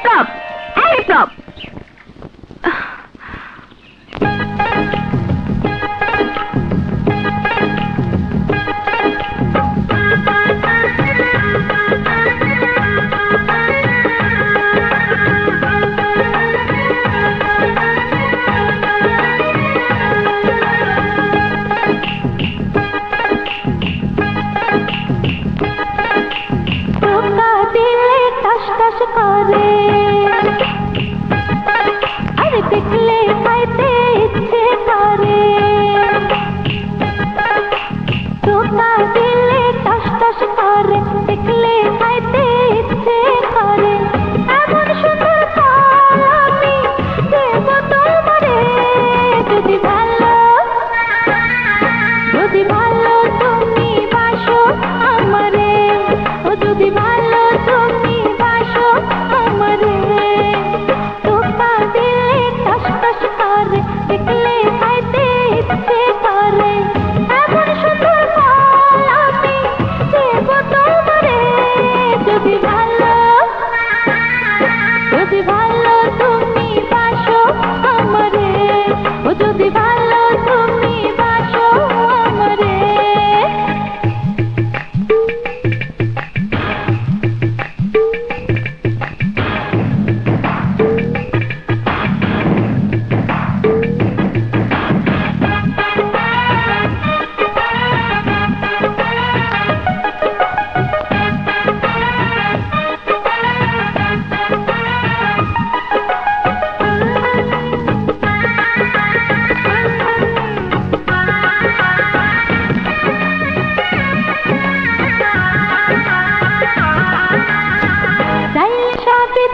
বিপ্লব, এই বিপ্লব, দেখলে খাইতে ইচ্ছে করে, টোকা দিলে টস টস করে, দেখলে খাইতে ইচ্ছে করে। এমন সুন্দর ফল আমি দেব তোমারে, যদি ভালো, যদি ভালো তুমি বাসো আমারে, ও যদি ভালো তুমি বাসো আমারে। দেখলে খাইতে ইচ্ছে করে, এমন সুন্দর ফল আমি দেব তোমারে, যদি ভালো, যদি ভালো তুমি বাসো আমারে, ও যদি ভালো তুমি বাসো আমারে।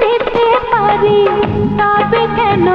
দিতে পারি, তবে কেন